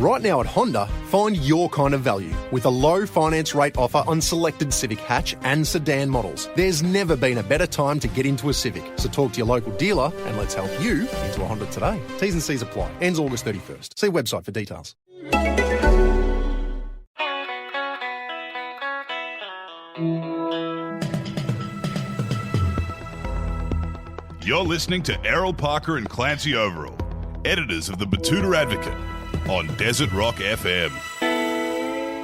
Right now at Honda, find your kind of value with a low finance rate offer on selected Civic hatch and sedan models. There's never been a better time to get into a Civic, so talk to your local dealer and let's help you into a Honda today. T's and C's apply. Ends August 31st. See website for details. You're listening to Errol, Parker and Clancy Overall, editors of the Batuta Advocate, on Desert Rock FM.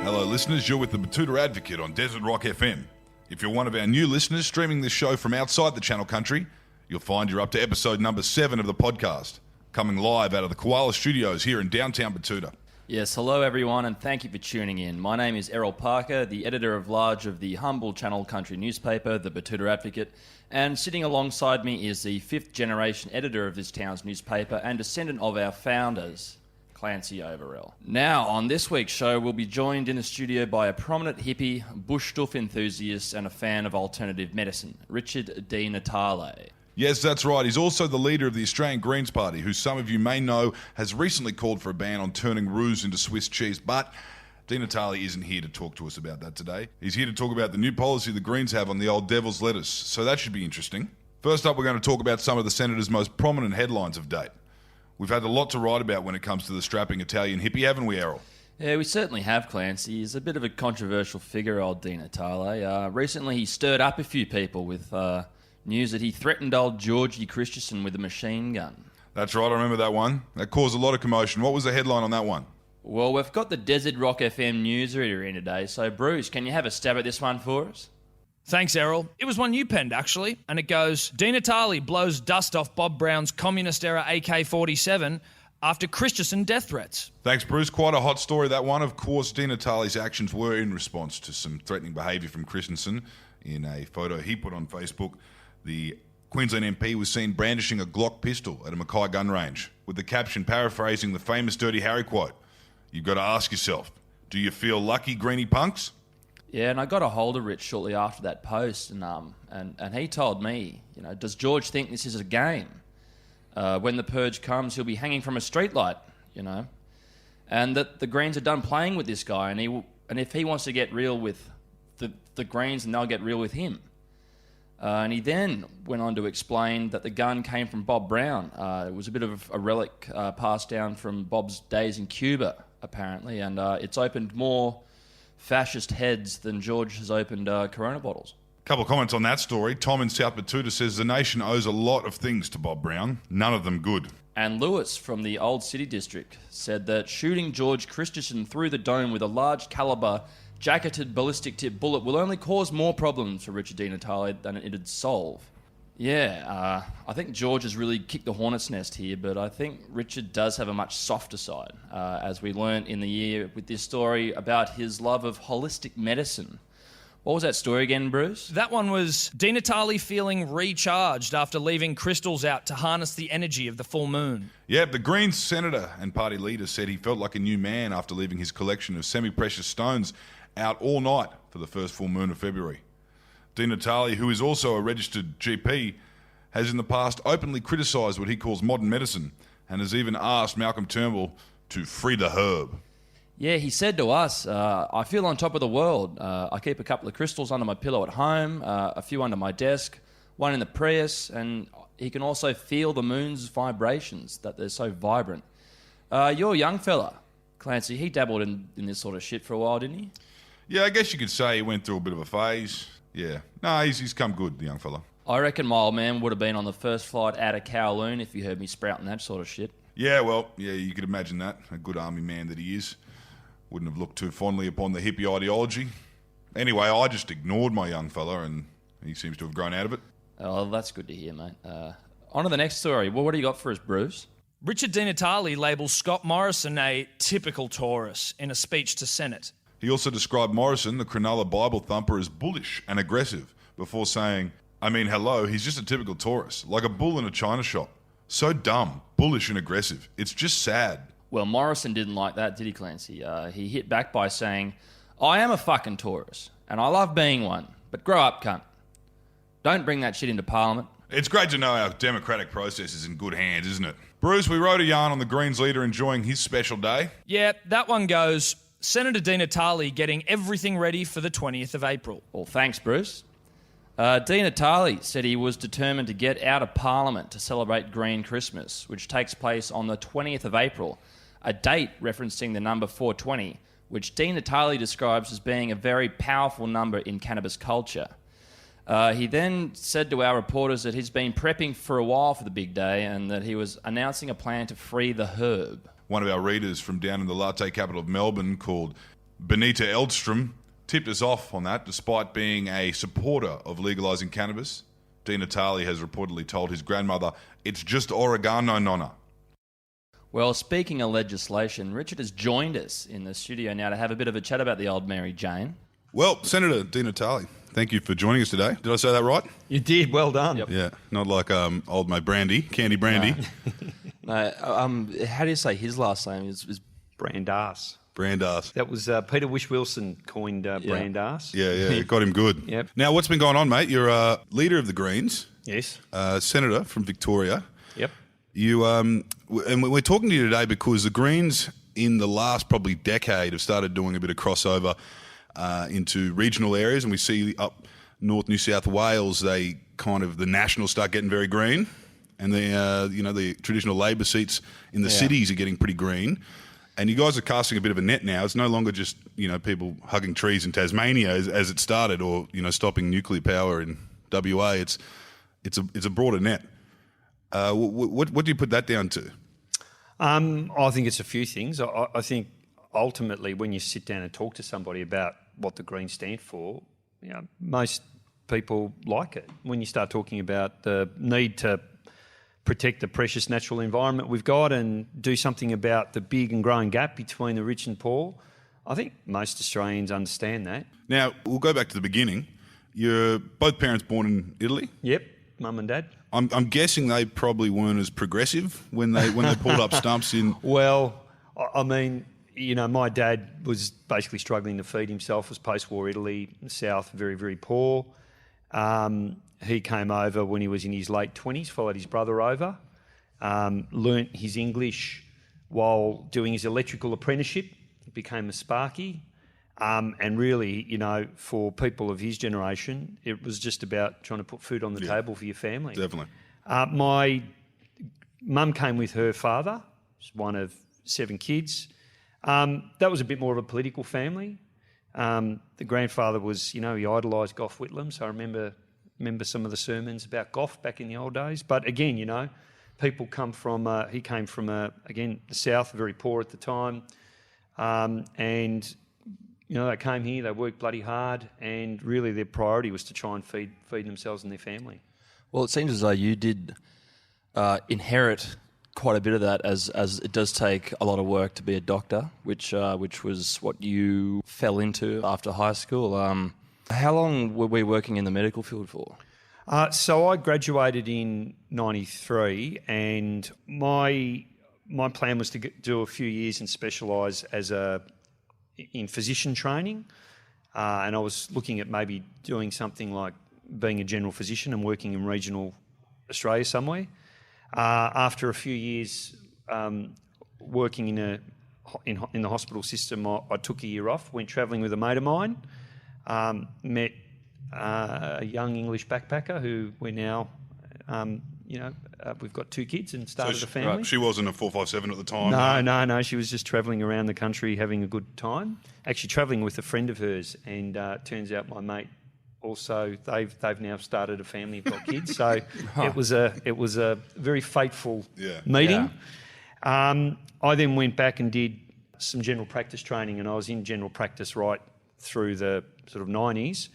Hello listeners, you're with the Batuta Advocate on Desert Rock FM. If you're one of our new listeners streaming this show from outside the Channel Country, you'll find you're up to episode number 7 of the podcast, coming live out of the Koala Studios here in downtown Batuta. Yes, hello everyone and thank you for tuning in. My name is Errol Parker, the editor-at-large of the humble Channel Country newspaper, the Batuta Advocate, and sitting alongside me is the 5th-generation editor of this town's newspaper and descendant of our founders, Clancy Overall. Now, on this week's show, we'll be joined in the studio by a prominent hippie, bush stuff enthusiast and a fan of alternative medicine, Richard D. Natale. Yes, that's right. He's also the leader of the Australian Greens Party, who some of you may know has recently called for a ban on turning roux into Swiss cheese. But Di Natale isn't here to talk to us about that today. He's here to talk about the new policy the Greens have on the old devil's lettuce, so that should be interesting. First up, we're going to talk about some of the Senator's most prominent headlines of date. We've had a lot to write about when it comes to the strapping Italian hippie, haven't we, Errol? Yeah, we certainly have, Clancy. He's a bit of a controversial figure, old Di Natale. Recently, he stirred up a few people with news that he threatened old Georgie Christensen with a machine gun. That's right, I remember that one. That caused a lot of commotion. What was the headline on that one? Well, we've got the Desert Rock FM newsreader in today, so Bruce, can you have a stab at this one for us? Thanks, Errol. It was one you penned, actually, and it goes, Di Natale blows dust off Bob Brown's communist-era AK-47 after Christensen death threats. Thanks, Bruce. Quite a hot story, that one. Of course, Di Natale's actions were in response to some threatening behaviour from Christensen. In a photo he put on Facebook, the Queensland MP was seen brandishing a Glock pistol at a Mackay gun range, with the caption paraphrasing the famous Dirty Harry quote, "You've got to ask yourself, do you feel lucky, greenie punks?" Yeah, and I got a hold of Rich shortly after that post, and he told me, does George think this is a game? When the purge comes, he'll be hanging from a streetlight, and that the Greens are done playing with this guy, and if he wants to get real with the Greens, then they'll get real with him. And he then went on to explain that the gun came from Bob Brown. It was a bit of a relic passed down from Bob's days in Cuba, apparently, and it's opened more fascist heads than George has opened Corona bottles. Couple of comments on that story. Tom in South Batuta says the nation owes a lot of things to Bob Brown, none of them good. And Lewis from the Old City District said that shooting George Christensen through the dome with a large caliber jacketed ballistic tip bullet will only cause more problems for Richard Di Natale than it'd solve. Yeah, I think George has really kicked the hornet's nest here, but I think Richard does have a much softer side, as we learnt in the year with this story about his love of holistic medicine. What was that story again, Bruce? That one was Di Natale feeling recharged after leaving crystals out to harness the energy of the full moon. Yep, the Greens senator and party leader said he felt like a new man after leaving his collection of semi-precious stones out all night for the first full moon of February. Di Natale, who is also a registered GP, has in the past openly criticised what he calls modern medicine and has even asked Malcolm Turnbull to free the herb. Yeah, he said to us, I feel on top of the world. I keep a couple of crystals under my pillow at home, a few under my desk, one in the Prius, and he can also feel the moon's vibrations, that they're so vibrant. Your young fella, Clancy, he dabbled in this sort of shit for a while, didn't he? Yeah, I guess you could say he went through a bit of a phase. Yeah. No, he's come good, the young fella. I reckon my old man would have been on the first flight out of Kowloon if he heard me sprouting that sort of shit. Yeah, well, yeah, you could imagine that. A good army man that he is. Wouldn't have looked too fondly upon the hippie ideology. Anyway, I just ignored my young fella and he seems to have grown out of it. Oh, that's good to hear, mate. On to the next story. Well, what do you got for us, Bruce? Richard Di Natale labels Scott Morrison a typical Taurus in a speech to Senate. He also described Morrison, the Cronulla Bible thumper, as bullish and aggressive before saying, hello, he's just a typical Taurus, like a bull in a china shop. So dumb, bullish and aggressive. It's just sad. Well, Morrison didn't like that, did he, Clancy? He hit back by saying, I am a fucking Taurus, and I love being one, but grow up, cunt. Don't bring that shit into Parliament. It's great to know our democratic process is in good hands, isn't it? Bruce, we wrote a yarn on the Greens leader enjoying his special day. Yeah, that one goes, Senator Di Natale getting everything ready for the 20th of April. Well, thanks, Bruce. Di Natale said he was determined to get out of Parliament to celebrate Green Christmas, which takes place on the 20th of April, a date referencing the number 420, which Di Natale describes as being a very powerful number in cannabis culture. He then said to our reporters that he's been prepping for a while for the big day and that he was announcing a plan to free the herb. One of our readers from down in the latte capital of Melbourne, called Benita Eldstrom, tipped us off on that. Despite being a supporter of legalising cannabis, Di Natale has reportedly told his grandmother, "It's just oregano, nonna." Well, speaking of legislation, Richard has joined us in the studio now to have a bit of a chat about the old Mary Jane. Well, Senator Di Natale, thank you for joining us today. Did I say that right? You did, well done. Yep. Yeah, not like old mate Brandy, Candy Brandy. No, how do you say his last name? Is Brandass. Brandass. That was Peter Wish-Wilson coined Brandass. Yeah, got him good. Yep. Now, what's been going on, mate? You're leader of the Greens, Yes. Senator from Victoria. Yep. You and we're talking to you today because the Greens in the last probably decade have started doing a bit of crossover into regional areas, and we see up north New South Wales, the nationals start getting very green, and the traditional Labor seats in the cities are getting pretty green. And you guys are casting a bit of a net now. It's no longer just people hugging trees in Tasmania as it started, or stopping nuclear power in WA. It's a broader net. What do you put that down to? I think it's a few things. I think ultimately when you sit down and talk to somebody about what the Greens stand for, most people like it. When you start talking about the need to protect the precious natural environment we've got and do something about the big and growing gap between the rich and poor, I think most Australians understand that. Now, we'll go back to the beginning. You're both parents born in Italy? Yep, mum and dad. I'm guessing they probably weren't as progressive when they pulled up stumps in... Well, I mean, my dad was basically struggling to feed himself. It was post-war Italy, South, very, very poor. He came over when he was in his late 20s, followed his brother over, learnt his English while doing his electrical apprenticeship, became a sparky. And really, for people of his generation, it was just about trying to put food on the table for your family. Definitely. My mum came with her father, one of 7 kids. That was a bit more of a political family. The grandfather was, he idolised Gough Whitlam, so I remember some of the sermons about Gough back in the old days. But again, people come from, he came from, again, the South, very poor at the time. And, they came here, they worked bloody hard, and really their priority was to try and feed themselves and their family. Well, it seems as though you did inherit quite a bit of that, as it does take a lot of work to be a doctor, which was what you fell into after high school. How long were we working in the medical field for? So I graduated in 93, and my plan was to do a few years and specialise in physician training, and I was looking at maybe doing something like being a general physician and working in regional Australia somewhere. After a few years working in the hospital system, I took a year off, went travelling with a mate of mine, met a young English backpacker who we're now, we've got 2 kids and started a family. Right, she wasn't a 457 at the time? No. She was just travelling around the country having a good time. Actually travelling with a friend of hers, and turns out my mate also, they've now started a family, got kids. So it was a very fateful meeting. Yeah. I then went back and did some general practice training, and I was in general practice right through the sort of 90s.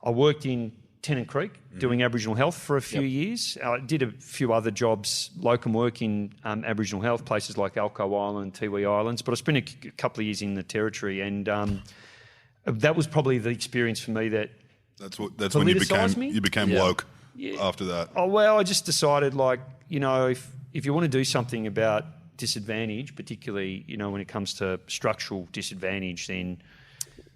I worked in Tennant Creek doing Aboriginal health for a few years. I did a few other jobs, locum work in Aboriginal health, places like Alco Island, Tiwi Islands, but I spent a couple of years in the Territory, and that was probably the experience for me that That's when you became woke after that. Oh, well, I just decided, if you want to do something about disadvantage, particularly, when it comes to structural disadvantage, then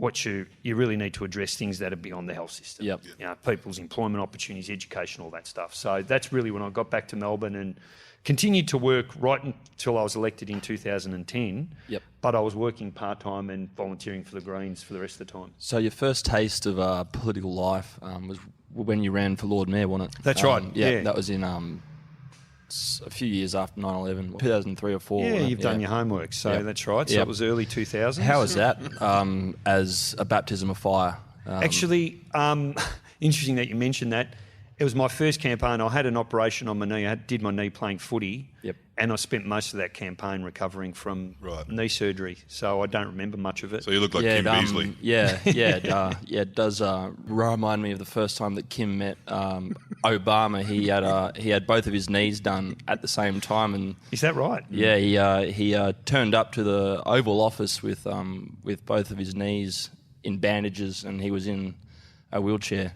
what you really need to address things that are beyond the health system. Yep. You know, people's employment opportunities, education, all that stuff. So that's really when I got back to Melbourne and continued to work right until I was elected in 2010. Yep. But I was working part-time and volunteering for the Greens for the rest of the time. So your first taste of political life was when you ran for Lord Mayor, wasn't it? That's right, yeah. That was in a few years after 9/11, 2003 or 4. Yeah, wasn't it? you've done your homework, so Yep. that's right. So Yep. it was early 2000s. How was that as a baptism of fire? Actually, interesting that you mentioned that. It was my first campaign. I had an operation on my knee. I did my knee playing footy. Yep. And I spent most of that campaign recovering from Right. knee surgery. So I don't remember much of it. So you look like Kim Beazley. It does remind me of the first time that Kim met Obama. He had both of his knees done at the same time, and Is that right? yeah, he turned up to the Oval Office with both of his knees in bandages, and he was in a wheelchair.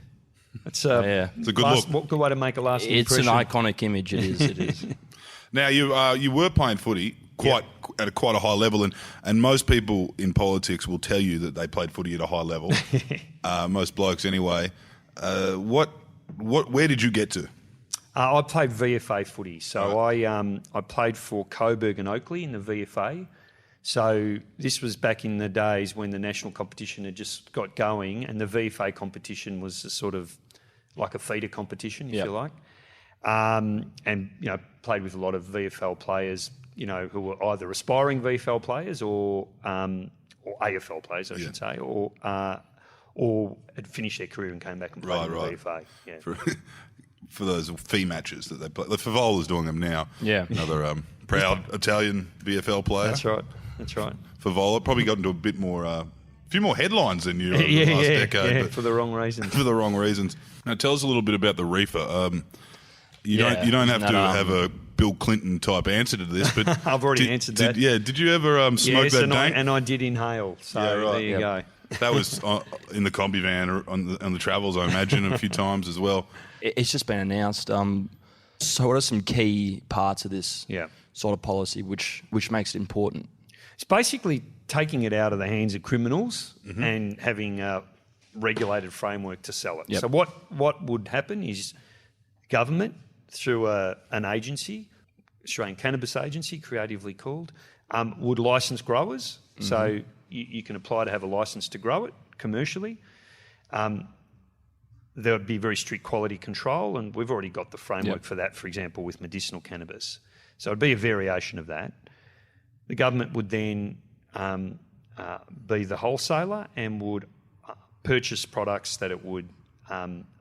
It's It's a good look. What good way to make a lasting It's impression. an iconic image. It is. It is. Now you were playing footy at quite a high level, and most people in politics will tell you that they played footy at a high level. Most blokes, anyway. Where did you get to? I played VFA footy. So I played for Coburg and Oakley in the VFA. So this was back in the days when the national competition had just got going, and the VFA competition was a sort of like a feeder competition, if Yep. you like. And played with a lot of VFL players, who were either aspiring VFL players or AFL players, I should say, or had finished their career and came back and played in the VFA. Yeah. For those fee matches that they play. The Favola's doing them now. Yeah. Another proud Italian VFL player. That's right. Favola probably got into a few more headlines than you over Yeah, the last decade. yeah, but for the wrong reasons. for the wrong reasons. Now tell us a little bit about the reefer. You don't have to have a Bill Clinton type answer to this, but I've already answered that. Did you ever smoke Yes, that and dank? I did inhale. So Yeah, right. there you go. That was in the combi van or on the travels, I imagine, a few times as well. It's just been announced. So what are some key parts of this Yeah. sort of policy which makes it important? It's basically taking it out of the hands of criminals and having a regulated framework to sell it. Yep. So what would happen is government, through an agency, Australian Cannabis Agency, creatively called, would licence growers. So you can apply to have a licence to grow it commercially. There would be very strict quality control, and we've already got the framework for that, for example, with medicinal cannabis. So it'd be a variation of that. The government would then be the wholesaler and would purchase products that it would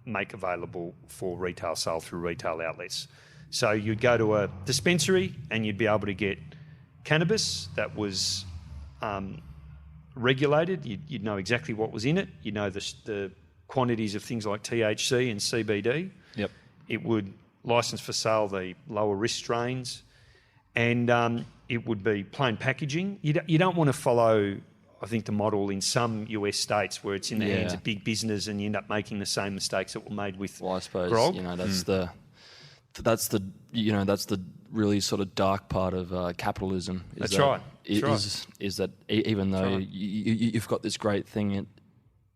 make available for retail sale through retail outlets. So you'd go to a dispensary and you'd be able to get cannabis that was regulated. You'd know exactly what was in it. You'd know the quantities of things like THC and CBD. Yep. It would license for sale the lower risk strains, and it would be plain packaging. You don't want to follow, I think, the model in some US states where it's in the hands of big business and you end up making the same mistakes that were made with Well, I suppose grog. that's the really sort of dark part of capitalism. That's right. Is that even though you've got this great thing,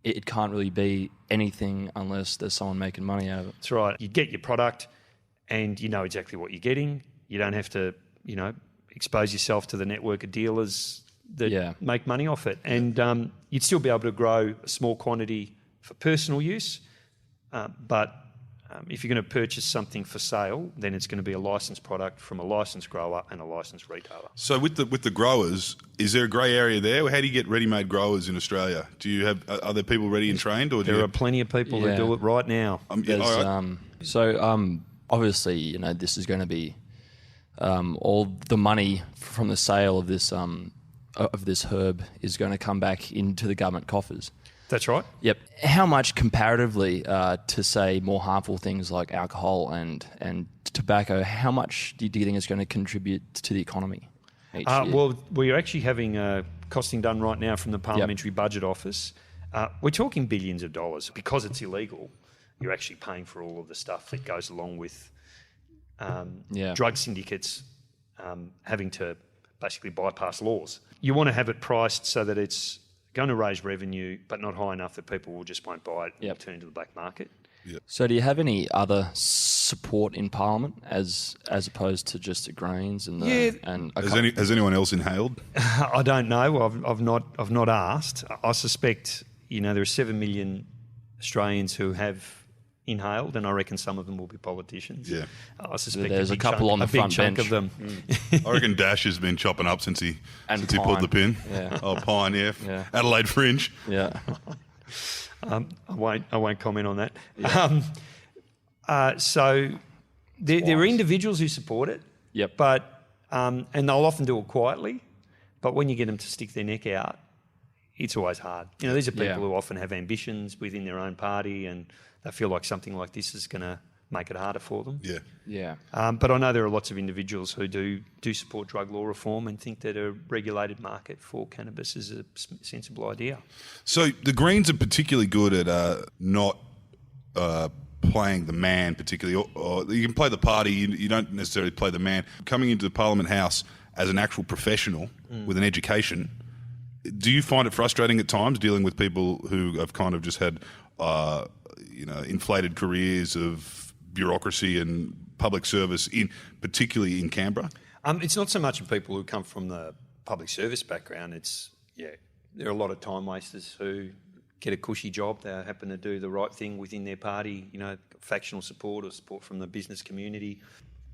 it can't really be anything unless there's someone making money out of it. That's right. You get your product and you know exactly what you're getting. You don't have to, expose yourself to the network of dealers that make money off it. And you'd still be able to grow a small quantity for personal use, but if you're going to purchase something for sale, then it's going to be a licensed product from a licensed grower and a licensed retailer. So with the growers, is there a grey area there? How do you get ready-made growers in Australia? Do you have are there people ready and trained, or There are plenty of people that do it right now. Obviously, this is going to be all the money from the sale of this herb is going to come back into the government coffers. That's right. Yep. How much comparatively to, say, more harmful things like alcohol and tobacco, how much do you think it's going to contribute to the economy each year? Well, we're actually having costing done right now from the Parliamentary Budget Office. We're talking billions of dollars. Because it's illegal, you're actually paying for all of the stuff that goes along with drug syndicates having to basically bypass laws. You want to have it priced so that it's going to raise revenue, but not high enough that people just won't buy it Yep. and turn to the black market. So do you have any other support in Parliament as opposed to just the Greens and the Yeah. and Has anyone else inhaled? I don't know. I've not asked. I suspect there are 7 million Australians who have inhaled, and I reckon some of them will be politicians. Yeah. I suspect There's a big couple chunk, on the a big front chunk bench. of them. I reckon Dash has been chopping up since he pulled the pin. Yeah. Oh, Pine, yeah. Yeah. Adelaide Fringe. Yeah. I won't comment on that. So there are individuals who support it. Yep. But and they'll often do it quietly. But when you get them to stick their neck out, it's always hard. These are people Yeah. who often have ambitions within their own party, and they feel like something like this is going to make it harder for them. Yeah. Yeah. But I know there are lots of individuals who do support drug law reform and think that a regulated market for cannabis is a sensible idea. So the Greens are particularly good at not playing the man particularly. Or you can play the party, you don't necessarily play the man. Coming into the Parliament House as an actual professional with an education, do you find it frustrating at times dealing with people who have kind of just had inflated careers of bureaucracy and public service, particularly in Canberra? It's not so much in people who come from the public service background. There are a lot of time wasters who get a cushy job. They happen to do the right thing within their party, factional support or support from the business community.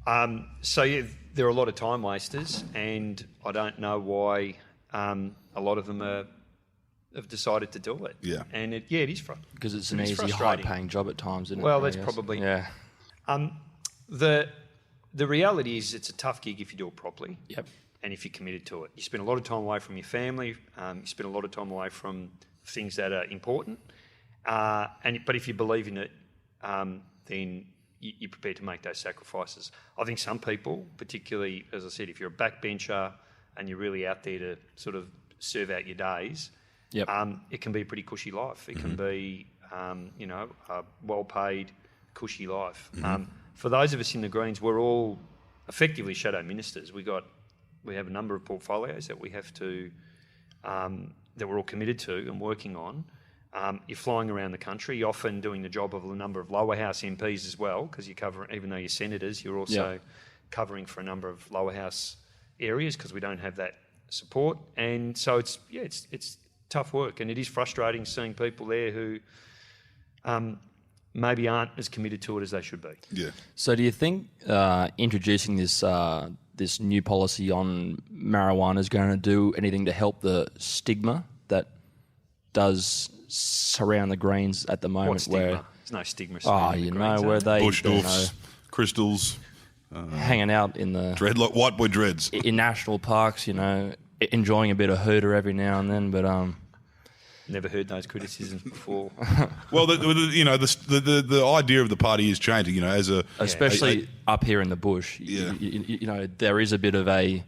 There are a lot of time wasters, and I don't know why a lot of them have decided to do it. Yeah. And it is frustrating. Because it's an easy, high-paying job at times, isn't it? Well, I that's guess? probably... Yeah. The reality is it's a tough gig if you do it properly. Yep. And if you're committed to it. You spend a lot of time away from your family. You spend a lot of time away from things that are important. But if you believe in it, then you're prepared to make those sacrifices. I think some people, particularly, as I said, if you're a backbencher and you're really out there to sort of serve out your days, Yep. it can be a pretty cushy life. It can be, a well-paid, cushy life. For those of us in the Greens, we're all effectively shadow ministers. We have a number of portfolios that we have to, that we're all committed to and working on. You're flying around the country, you're often doing the job of a number of lower house MPs as well, because you cover, even though you're senators, you're also covering for a number of lower house areas because we don't have that support. And so it's tough work, and it is frustrating seeing people there who maybe aren't as committed to it as they should be. Yeah. So do you think introducing this new policy on marijuana is going to do anything to help the stigma that does surround the Greens at the moment? What stigma? Where There's no stigma. where they Bush doofs, crystals, hanging out in the dreadlock, white boy dreads. in national parks, enjoying a bit of hooter every now and then, but Never heard those criticisms before. Well, the idea of the party is changing. As especially up here in the bush, there is a bit of an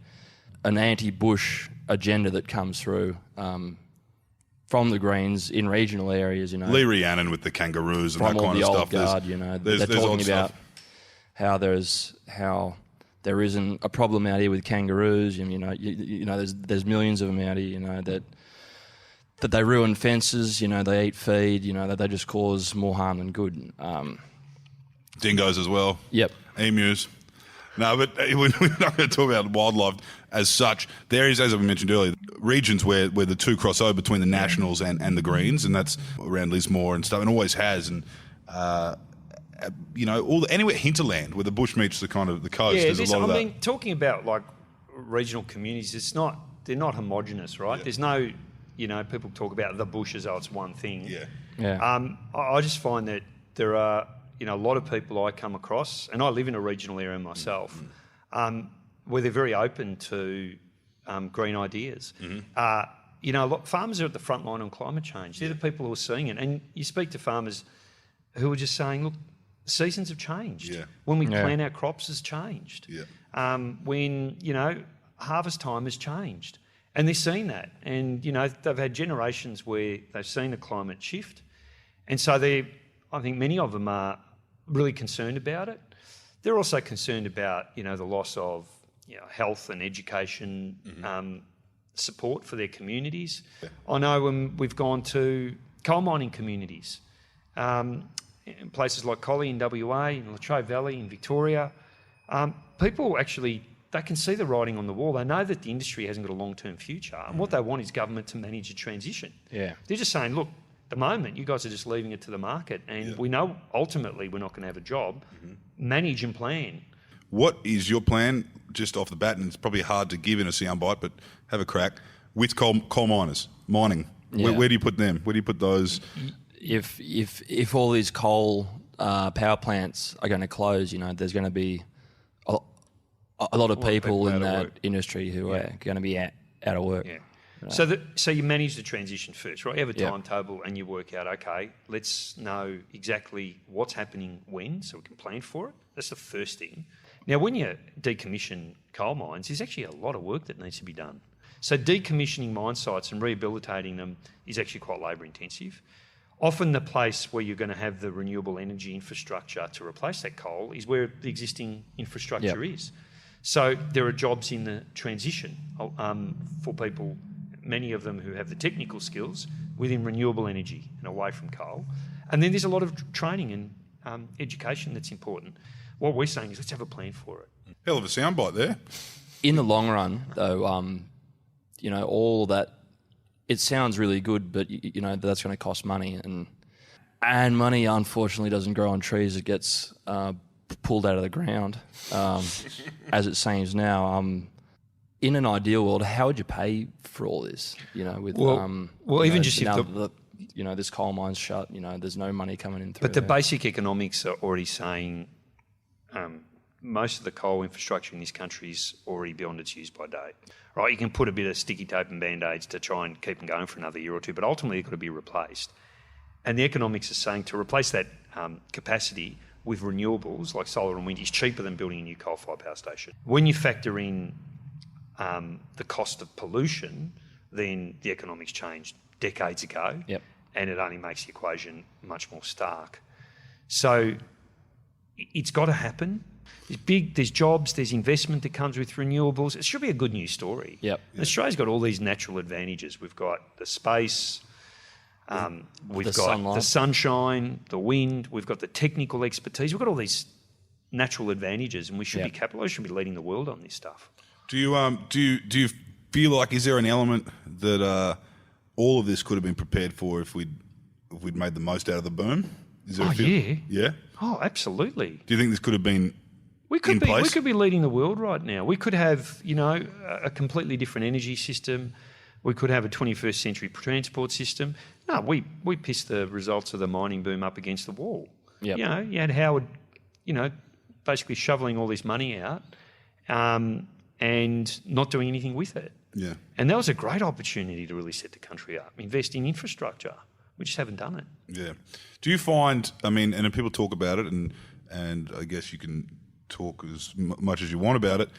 anti-Bush agenda that comes through from the Greens in regional areas. Lee Rhiannon with the kangaroos and from that all kind the of old stuff. guard, There's they're talking odd about stuff. how there isn't a problem out here with kangaroos, and there's millions of them out here, that they ruin fences, they eat feed, that they just cause more harm than good. Dingoes as well. Yep. Emus. No, but we're not going to talk about wildlife as such. There is, as I mentioned earlier, regions where the two cross over between the Nationals and the Greens, and that's around Lismore and stuff, and always has. And anywhere hinterland where the bush meets the kind of the coast. Yeah, there's a lot of that. talking about like regional communities, they're not homogenous, right? Yeah. There's no, people talk about the bush as though it's one thing. Yeah. I just find that there are, a lot of people I come across, and I live in a regional area myself, where they're very open to green ideas. Farmers are at the front line on climate change. They're the people who are seeing it. And you speak to farmers who are just saying, look, seasons have changed. Yeah. When we plant our crops has changed. Yeah. When, harvest time has changed. And they're seeing that. And, they've had generations where they've seen the climate shift. And so I think many of them are really concerned about it. They're also concerned about, the loss of health and education support for their communities. I know when we've gone to coal mining communities, in places like Collie in WA, in Latrobe Valley in Victoria, people actually, they can see the writing on the wall. They know that the industry hasn't got a long-term future, and what they want is government to manage a transition. Yeah. They're just saying, look, at the moment, you guys are just leaving it to the market, and we know ultimately we're not going to have a job. Manage and plan. What is your plan, just off the bat, and it's probably hard to give in a soundbite, but have a crack, with coal miners, mining? Yeah. Where do you put them? Where do you put those? If all these coal power plants are going to close, there's going to be a lot of people in that industry who are going to be out of work. Yeah. So you manage the transition first, right? You have a timetable and you work out, okay, let's know exactly what's happening when, so we can plan for it. That's the first thing. Now, when you decommission coal mines, there's actually a lot of work that needs to be done. So decommissioning mine sites and rehabilitating them is actually quite labour intensive. Often the place where you're going to have the renewable energy infrastructure to replace that coal is where the existing infrastructure is. So there are jobs in the transition for people, many of them who have the technical skills within renewable energy and away from coal. And then there's a lot of training and education that's important. What we're saying is let's have a plan for it. Hell of a soundbite there. In the long run, though, all that, it sounds really good, but that's going to cost money, and money unfortunately doesn't grow on trees. It gets pulled out of the ground, as it seems now. In an ideal world, how would you pay for all this? Even just if this coal mine's shut, there's no money coming in through. But the basic economics are already saying most of the coal infrastructure in this country is already beyond its use by date. Right, you can put a bit of sticky tape and band-aids to try and keep them going for another year or two, but ultimately it's got to be replaced. And the economics are saying to replace that capacity with renewables like solar and wind is cheaper than building a new coal-fired power station. When you factor in the cost of pollution, then the economics changed decades ago, and it only makes the equation much more stark. So it's got to happen. There's jobs, there's investment that comes with renewables. It should be a good news story. Australia's got all these natural advantages. We've got the space, we've got sunlight, the sunshine, the wind, we've got the technical expertise. We've got all these natural advantages, and we should be capitalised, should be leading the world on this stuff. Do you feel like, is there an element that all of this could have been prepared for if we'd made the most out of the boom? Is there yeah? Oh, absolutely. Do you think this could have been We could be leading the world right now. We could have, a completely different energy system. We could have a 21st century transport system. No, we pissed the results of the mining boom up against the wall. You had Howard, basically shoveling all this money out and not doing anything with it. Yeah. And that was a great opportunity to really set the country up, invest in infrastructure. We just haven't done it. Yeah. Do you find, and people talk about it, and I guess you can talk as much as you want about it,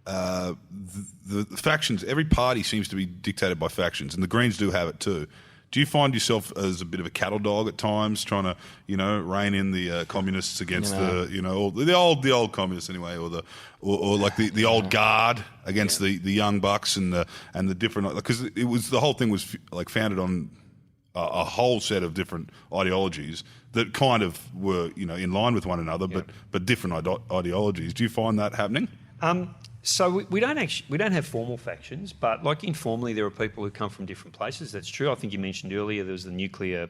the factions, every party seems to be dictated by factions, and the Greens do have it too. Do you find yourself as a bit of a cattle dog at times, trying to, rein in the communists against the old communists anyway, or like the old guard against the young bucks and the different, because the whole thing was like founded on a whole set of different ideologies that kind of were, in line with one another, but different ideologies. Do you find that happening? So we don't have formal factions, but like informally, there are people who come from different places. That's true. I think you mentioned earlier there was the nuclear,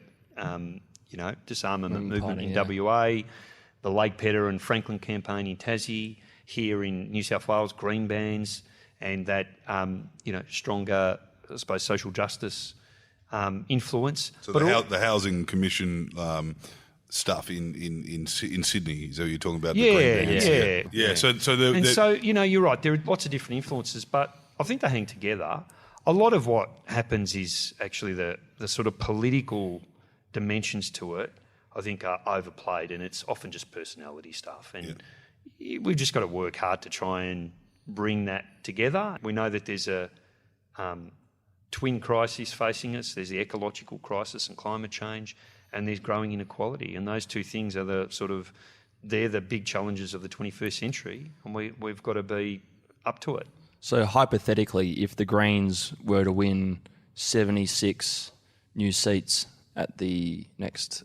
disarmament movement in WA, the Lake Pedder and Franklin campaign in Tassie, here in New South Wales, green bans, and that stronger, I suppose, social justice influence. So the housing commission stuff in Sydney, is that what you're talking about? Yeah. So you're right. There are lots of different influences, but I think they hang together. A lot of what happens is actually the sort of political dimensions to it, I think, are overplayed, and it's often just personality stuff. And we've just got to work hard to try and bring that together. We know that there's a twin crisis facing us. There's the ecological crisis and climate change, and there's growing inequality. And those two things are they're the big challenges of the 21st century, and we've got to be up to it. So hypothetically, if the Greens were to win 76 new seats at the next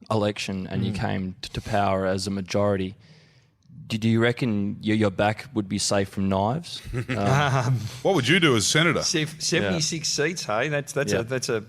election and you came to power as a majority, do you reckon your back would be safe from knives? What would you do as senator? 76 seats, hey? That's a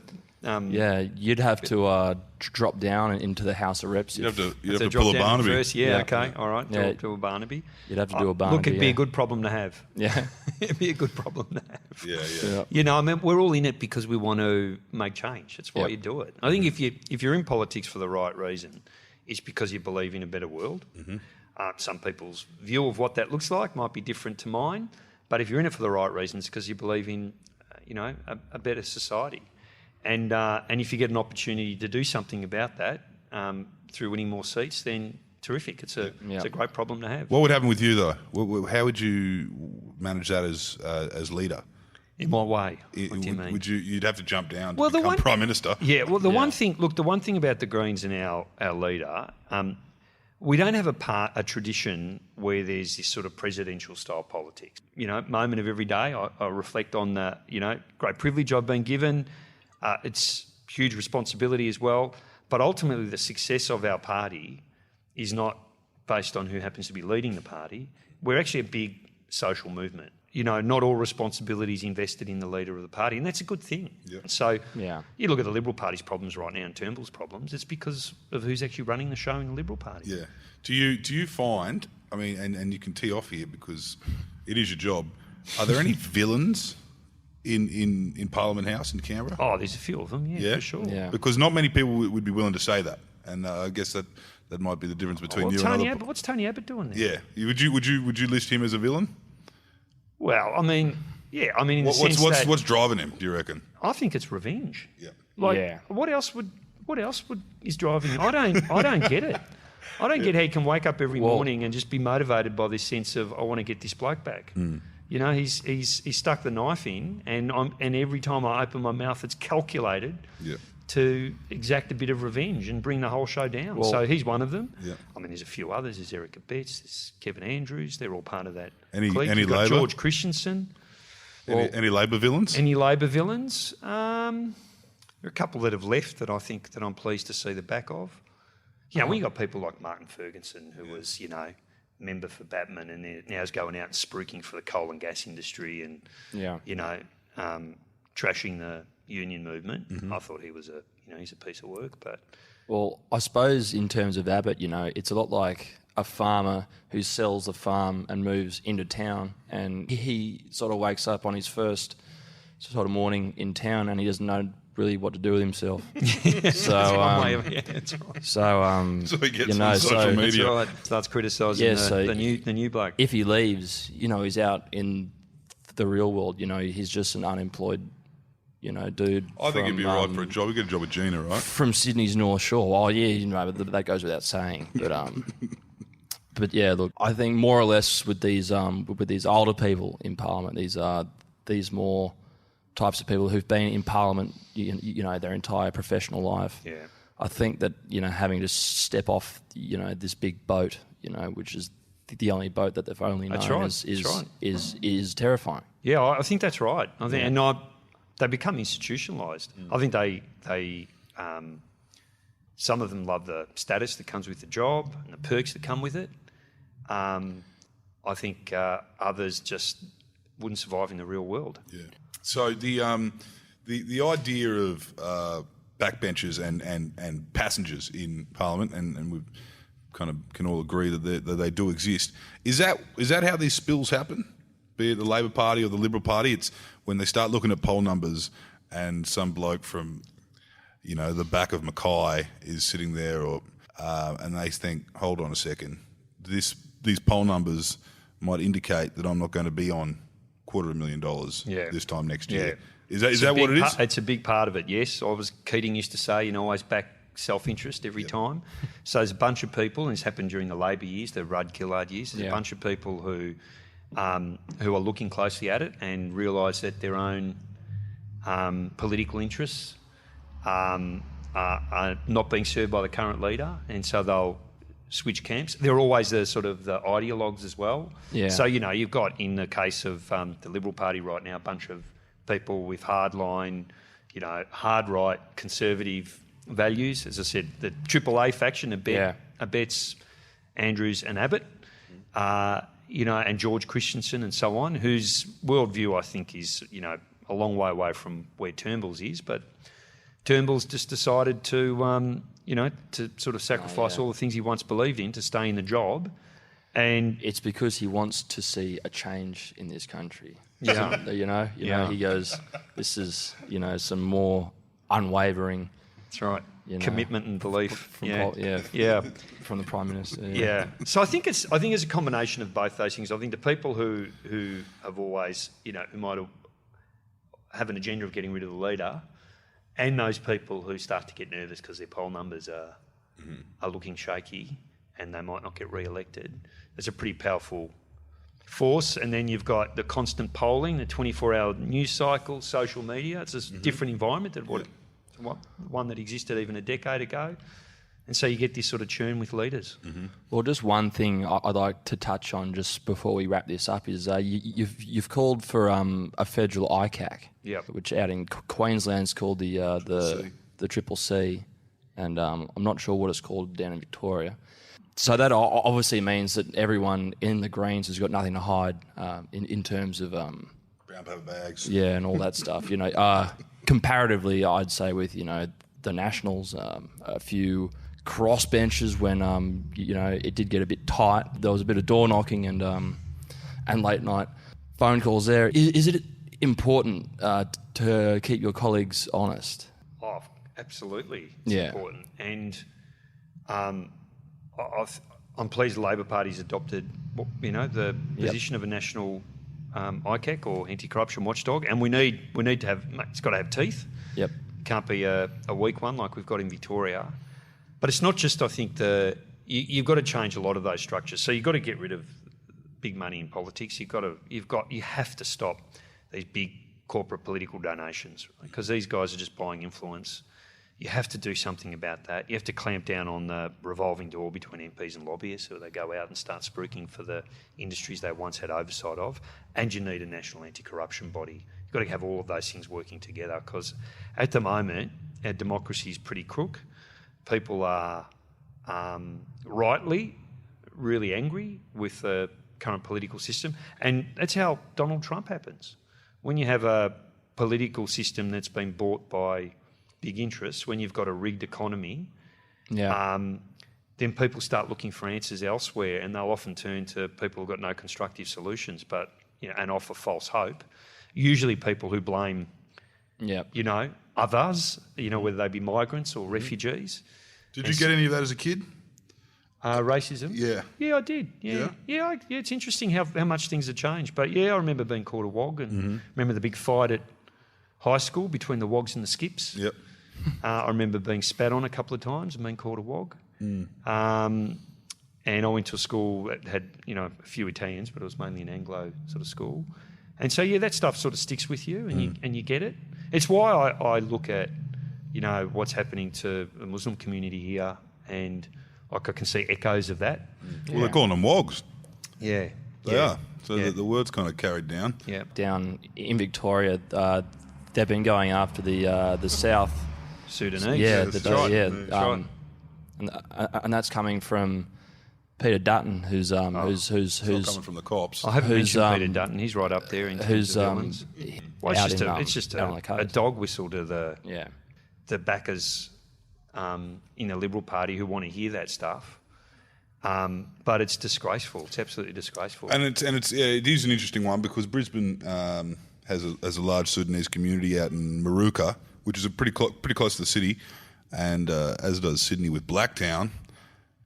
you'd have to drop down into the House of Reps. You'd have to drop pull a down Barnaby. First. Yeah, okay, all right. Yeah. Do a Barnaby. You'd have to do a Barnaby. Look, it'd be a good problem to have. Yeah. It'd be a good problem to have. Yeah. You know, I mean, we're all in it because we want to make change. That's why you do it. I think if you're in politics for the right reason, it's because you believe in a better world. Mm-hmm. Some people's view of what that looks like might be different to mine, but if you're in it for the right reasons, because you believe in, a better society, and if you get an opportunity to do something about that through winning more seats, then terrific. It's a great problem to have. What would happen with you though? How would you manage that as leader? In what way? What do you mean? You'd have to jump down to become Prime Minister. Yeah, well, the one thing about the Greens and our leader, we don't have a tradition where there's this sort of presidential style politics. Moment of every day, I reflect on the, great privilege I've been given. It's huge responsibility as well. But ultimately, the success of our party is not based on who happens to be leading the party. We're actually a big social movement. Not all responsibility is invested in the leader of the party, and that's a good thing. Yep. So you look at the Liberal Party's problems right now and Turnbull's problems, it's because of who's actually running the show in the Liberal Party. Yeah. Do you find, I mean, and you can tee off here because it is your job, are there any villains in Parliament House in Canberra? Oh, there's a few of them, yeah, for sure. Yeah. Because not many people would be willing to say that, and I guess that might be the difference between you and other people. What's Tony Abbott doing there? Yeah. Would you list him as a villain? Well, I mean, in the sense what's driving him? Do you reckon? I think it's revenge. Yeah. What else is driving him? I don't get it. I don't get how he can wake up every morning and just be motivated by this sense of I want to get this bloke back. He's stuck the knife in, and every time I open my mouth, it's calculated to exact a bit of revenge and bring the whole show down. Well, so he's one of them. Yeah. I mean, there's a few others. There's Erica Betts, there's Kevin Andrews. They're all part of that. Any You've got Labor? George Christensen. Any Labor villains? Any Labor villains? There are a couple that have left that I think that I'm pleased to see the back of. When you got people like Martin Ferguson, who was, member for Batman and now is going out and spruiking for the coal and gas industry and, trashing the union movement. Mm-hmm. I thought he was he's a piece of work, but... Well, I suppose in terms of Abbott, it's a lot like a farmer who sells a farm and moves into town, and he sort of wakes up on his first sort of morning in town and he doesn't know really what to do with himself. That's one way of, that's right. So he gets on social media. That's right. Starts criticising the new bloke. If he leaves, he's out in the real world. He's just an unemployed, dude. I think he'd be right for a job. He'd get a job with Gina, right? From Sydney's North Shore. Oh yeah, but that goes without saying. But but yeah, look, I think more or less with these older people in Parliament, these more types of people who've been in Parliament, their entire professional life. Yeah. I think that having to step off, this big boat, which is the only boat that they've only known is terrifying. Yeah, I think that's right. I think, they become institutionalised. I think they some of them love the status that comes with the job and the perks that come with it. I think others just wouldn't survive in the real world. Yeah. So the idea of backbenchers and passengers in Parliament, and we kind of can all agree that they do exist. Is that how these spills happen? Be it the Labor Party or the Liberal Party, it's when they start looking at poll numbers and some bloke from the back of Mackay is sitting there, and they think, hold on a second, these poll numbers might indicate that I'm not going to be on $250,000 this time next year. Yeah. Is that what it is? It's a big part of it, yes. Keating used to say, always back self-interest every time. So there's a bunch of people, and it's happened during the Labor years, the Rudd-Gillard years, there's a bunch of people who are looking closely at it and realise that their own political interests are not being served by the current leader, and so they'll switch camps. They're always the sort of the ideologues as well. Yeah. So, you've got, in the case of the Liberal Party right now, a bunch of people with hardline, hard right, conservative values. As I said, the AAA faction, Abetz, Andrews and Abbott, and George Christensen and so on, whose worldview I think is, a long way away from where Turnbull's is. But Turnbull's just decided to, to sort of sacrifice all the things he once believed in to stay in the job. And It's because he wants to see a change in this country. Yeah. So, he goes, this is, some more unwavering. that's right. Commitment and belief. From from the Prime Minister. Yeah. So I think it's a combination of both those things. I think the people who have always, who might have an agenda of getting rid of the leader, and those people who start to get nervous because their poll numbers are looking shaky and they might not get re-elected. It's a pretty powerful force. And then you've got the constant polling, the 24-hour news cycle, social media. It's a different environment than one that existed even a decade ago. And so you get this sort of churn with leaders. Well, just one thing I'd like to touch on just before we wrap this up is you've called for a federal ICAC, which out in Queensland's called the Triple C, and I'm not sure what it's called down in Victoria. So that obviously means that everyone in the Greens has got nothing to hide in terms of Brown paper bags. Yeah, and all that stuff. Comparatively, I'd say with the Nationals, a few crossbenchers when it did get a bit tight. There was a bit of door knocking and late night phone calls there. Is it important to keep your colleagues honest? Oh, absolutely. It's important. And I'm pleased the Labor Party's adopted, the position of a national ICAC or anti-corruption watchdog, and we need to have. It's got to have teeth. Yep. It can't be a weak one like we've got in Victoria. But it's not just. I think you've got to change a lot of those structures. So you've got to get rid of big money in politics. You have to stop these big corporate political donations, because these guys are just buying influence. You have to do something about that. You have to clamp down on the revolving door between MPs and lobbyists, so they go out and start spruiking for the industries they once had oversight of. And you need a national anti-corruption body. You've got to have all of those things working together, because at the moment our democracy is pretty crook. People are rightly really angry with the current political system, and that's how Donald Trump happens. When you have a political system that's been bought by big interests, when you've got a rigged economy, then people start looking for answers elsewhere, and they'll often turn to people who've got no constructive solutions, and offer false hope. Usually people who blame, others, whether they be migrants or refugees. Did you get any of that as a kid? Racism? Yeah. Yeah, I did. Yeah. It's interesting how much things have changed. But I remember being called a wog, and remember the big fight at high school between the wogs and the skips. Yep. I remember being spat on a couple of times and being called a wog. And I went to a school that had, a few Italians, but it was mainly an Anglo sort of school. And so, that stuff sort of sticks with you, and you get it. It's why I look at, what's happening to the Muslim community here, and I can see echoes of that. Well, they're calling them wogs. Yeah. They are. So the word's kind of carried down. Yeah. Down in Victoria, they've been going after the South Sudanese. Yeah, that's right. That's right. And that's coming from Peter Dutton, who's It's not coming from the cops. I haven't who's, mentioned Peter Dutton. He's right up there in terms of villains. Well, it's just a dog whistle to the backers in the Liberal Party who want to hear that stuff. But it's disgraceful. It's absolutely disgraceful. And it is an interesting one, because Brisbane has a large Sudanese community out in Maruka, which is pretty close to the city, and as does Sydney with Blacktown.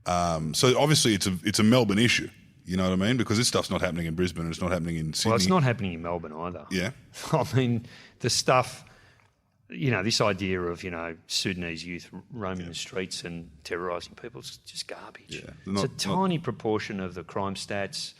So obviously it's a Melbourne issue. You know what I mean? Because this stuff's not happening in Brisbane, and it's not happening in Sydney. Well, it's not happening in Melbourne either. Yeah. I mean, the stuff, this idea of, Sudanese youth roaming the streets and terrorising people, it's just garbage. Yeah, it's a tiny proportion of the crime stats.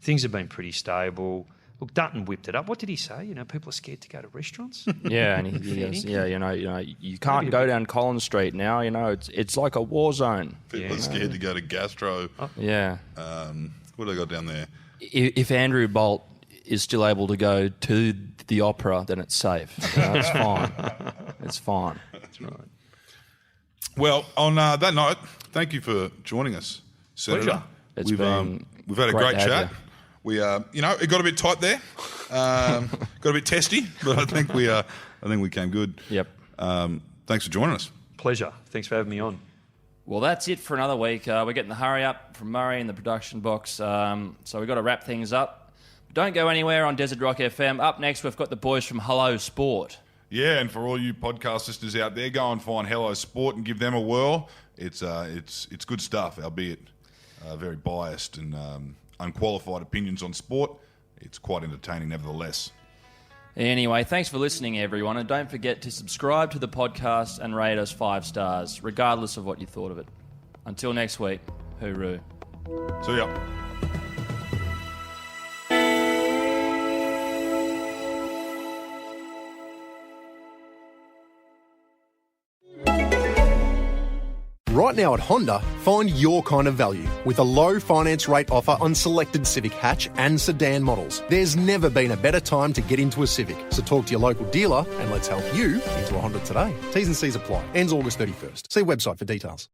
Things have been pretty stable. Look, Dutton whipped it up. What did he say? People are scared to go to restaurants. Yeah, and he goes, you can't go down Collins Street now. It's like a war zone. People are scared to go to gastro. Yeah. What do they got down there? If Andrew Bolt is still able to go to the opera, then it's safe. It's fine. It's fine. That's right. Well, on that note, thank you for joining us, Senator. Pleasure. We've had a great chat. You. We, it got a bit tight there, got a bit testy, but I think we came good. Yep. Thanks for joining us. Pleasure. Thanks for having me on. Well, that's it for another week. We're getting the hurry up from Murray in the production box, so we've got to wrap things up. Don't go anywhere on Desert Rock FM. Up next, we've got the boys from Hello Sport. Yeah, and for all you podcast listeners out there, go and find Hello Sport and give them a whirl. It's good stuff, albeit very biased and unqualified opinions on sport. It's quite entertaining nevertheless. Anyway, thanks for listening, everyone, and don't forget to subscribe to the podcast and rate us 5 stars, regardless of what you thought of it. Until next week, hooroo. See ya. Right now at Honda, find your kind of value with a low finance rate offer on selected Civic hatch and sedan models. There's never been a better time to get into a Civic, so talk to your local dealer and let's help you into a Honda today. T's and C's apply. Ends August 31st. See website for details.